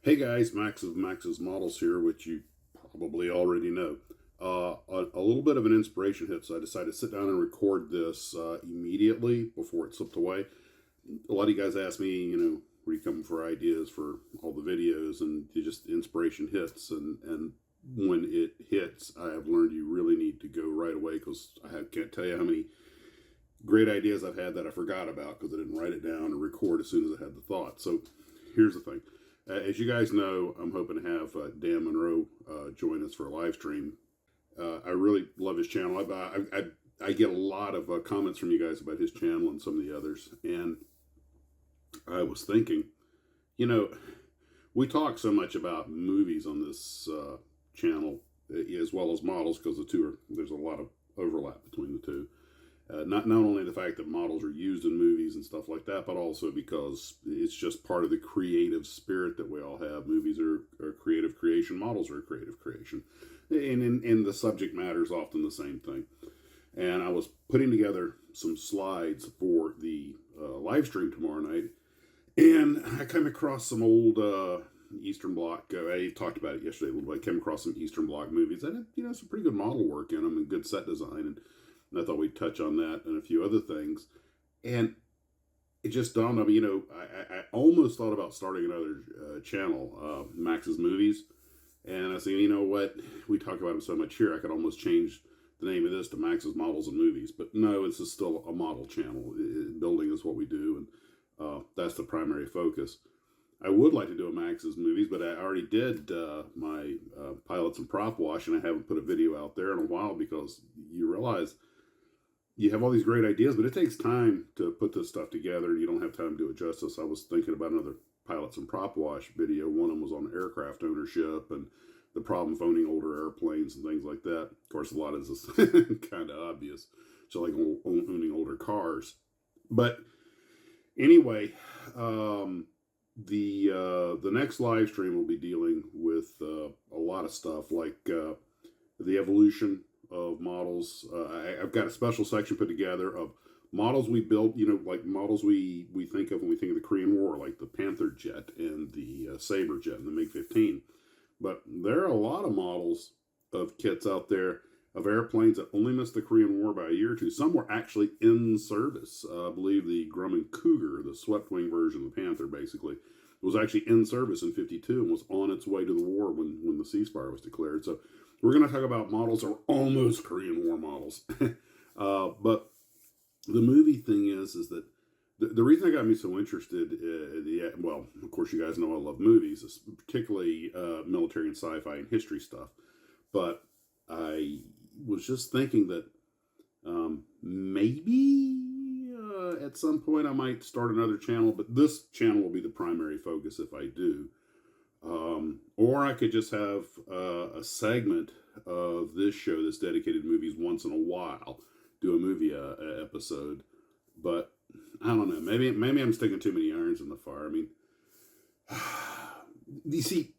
Hey guys, Max of Max's Models here, which you probably already know. A little bit of an inspiration hit, so I decided to sit down and record this immediately before it slipped away. A lot of you guys ask me, where you come for ideas for all the videos, and you just inspiration hits, and when it hits, I have learned you really need to go right away because can't tell you how many great ideas I've had that I forgot about because I didn't write it down and record as soon as I had the thought. So here's the thing. As you guys know, I'm hoping to have Dan Monroe join us for a live stream. I really love his channel. I get a lot of comments from you guys about his channel and some of the others. And I was thinking, you know, we talk so much about movies on this channel as well as models because there's a lot of overlap between the two. Not only the fact that models are used in movies and stuff like that, but also because it's just part of the creative spirit that we all have. Movies are creative creation, models are creative creation, and the subject matter is often the same thing. And I was putting together some slides for the live stream tomorrow night, and I came across some old Eastern Bloc. I talked about it yesterday a little bit. I came across some Eastern Bloc movies that had, some pretty good model work in them and good set design. And I thought we'd touch on that and a few other things. And it just dawned on me, I almost thought about starting another channel, Max's Movies. And I said, you know what? We talk about them so much here, I could almost change the name of this to Max's Models and Movies. But no, this is still a model channel. Building is what we do, and that's the primary focus. I would like to do a Max's Movies, but I already did my pilots and prop wash, and I haven't put a video out there in a while because you realize you have all these great ideas, but it takes time to put this stuff together. You don't have time to do it justice. I was thinking about another pilots and prop wash video. One of them was on aircraft ownership and the problem of owning older airplanes and things like that. Of course, a lot of this is kind of obvious. So like owning older cars. But anyway, the next live stream will be dealing with a lot of stuff like the evolution of models. I've got a special section put together of models we built, like models we think of when we think of the Korean War, like the Panther jet and the Sabre jet and the MiG-15. But there are a lot of models of kits out there of airplanes that only missed the Korean War by a year or two. Some were actually in service. I believe the Grumman Cougar, the swept wing version of the Panther, basically, was actually in service in 52 and was on its way to the war when the ceasefire was declared. So we're going to talk about models that are almost Korean War models. But the movie thing is that the reason that got me so interested, well, of course, you guys know I love movies, particularly military and sci-fi and history stuff. But I was just thinking that maybe at some point I might start another channel, but this channel will be the primary focus if I do. Or I could just have a segment of this show that's dedicated to movies once in a while, do a movie episode. But I don't know. Maybe I'm sticking too many irons in the fire. I mean, you see,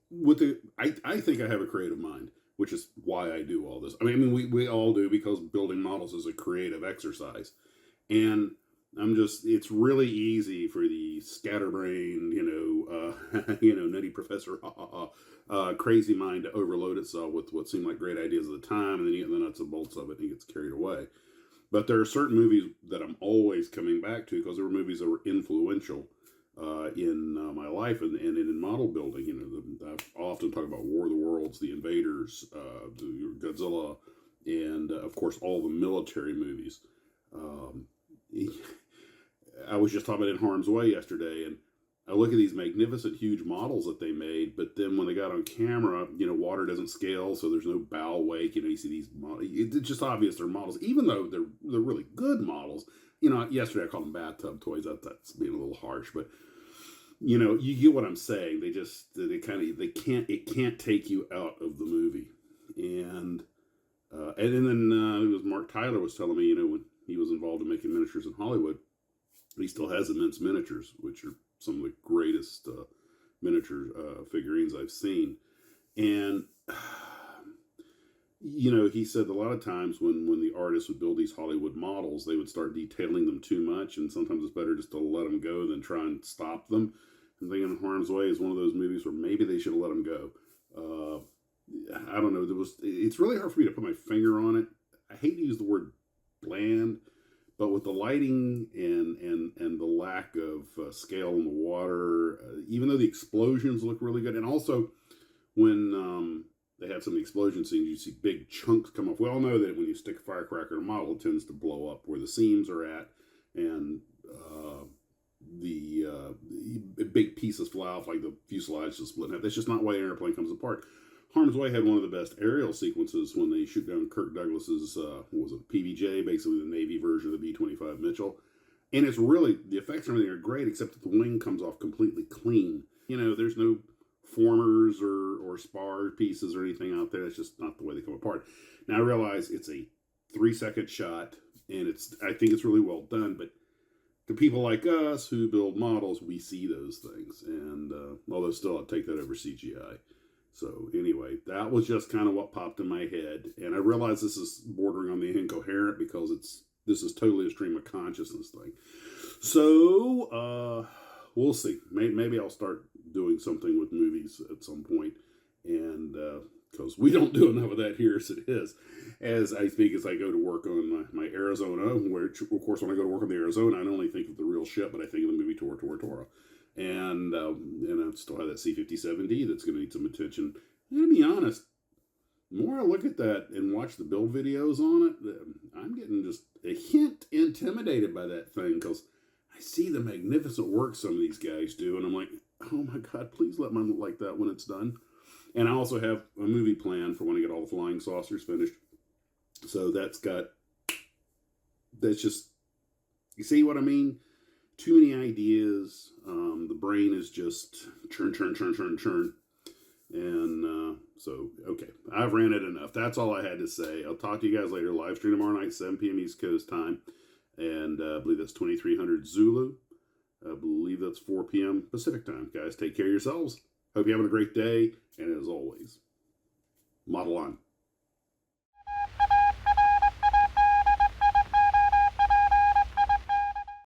I think I have a creative mind, which is why I do all this. I mean, we all do because building models is a creative exercise, and it's really easy for the scatterbrained, nutty professor, crazy mind to overload itself with what seem like great ideas at the time, and then you get the nuts and bolts of it and it gets carried away. But there are certain movies that I'm always coming back to because there were movies that were influential in my life and in model building. I often talk about War of the Worlds, The Invaders, Godzilla, and of course all the military movies. I was just talking about In Harm's Way yesterday, and I look at these magnificent, huge models that they made, but then when they got on camera, water doesn't scale, so there's no bow wake. You see these models. It's just obvious they're models, even though they're really good models. Yesterday I called them bathtub toys. That's being a little harsh, but you get what I'm saying. It can't take you out of the movie, and then it was Mark Tyler was telling me, when he was involved in making miniatures in Hollywood, he still has immense miniatures, which are some of the greatest miniature figurines I've seen. And, he said a lot of times when the artists would build these Hollywood models, they would start detailing them too much. And sometimes it's better just to let them go than try and stop them. I'm thinking Harm's Way is one of those movies where maybe they should have let him go. I don't know. It's really hard for me to put my finger on it. I hate to use the word bland, but with the lighting and the lack of scale in the water, even though the explosions look really good, and also when they have some of the explosion scenes, you see big chunks come off. We all know that when you stick a firecracker in a model, it tends to blow up where the seams are at, and the big pieces fly off, like the fuselage is split in half. That's just not why an airplane comes apart. Harm's Way had one of the best aerial sequences when they shoot down Kirk Douglas's, what was it, PBJ, basically the Navy version of the B-25 Mitchell. And it's really, the effects and everything are great, except that the wing comes off completely clean. You know, there's no formers or spar pieces or anything out there. It's just not the way they come apart. Now, I realize it's a 3-second shot, and I think it's really well done, but to people like us who build models, we see those things. And although still, I'd take that over CGI. So anyway, that was just kind of what popped in my head. And I realize this is bordering on the incoherent because this is totally a stream of consciousness thing. So we'll see. Maybe I'll start doing something with movies at some point. And because we don't do enough of that here as it is. As I speak, as I go to work on my Arizona, which, of course, when I go to work on the Arizona, I don't only think of the real ship, but I think of the movie Tora Tora Tora. And I still have that C-57D that's going to need some attention. And to be honest, the more I look at that and watch the build videos on it, I'm getting just a hint intimidated by that thing because I see the magnificent work some of these guys do, and I'm like, oh my God, please let mine look like that when it's done. And I also have a movie plan for when I get all the flying saucers finished. So that's just, you see what I mean? Too many ideas. The brain is just churn. And so, okay, I've ranted enough. That's all I had to say. I'll talk to you guys later. Live stream tomorrow night, 7 p.m. East Coast time. And I believe that's 2300 Zulu. I believe that's 4 p.m. Pacific time. Guys, take care of yourselves. Hope you're having a great day. And as always, model on.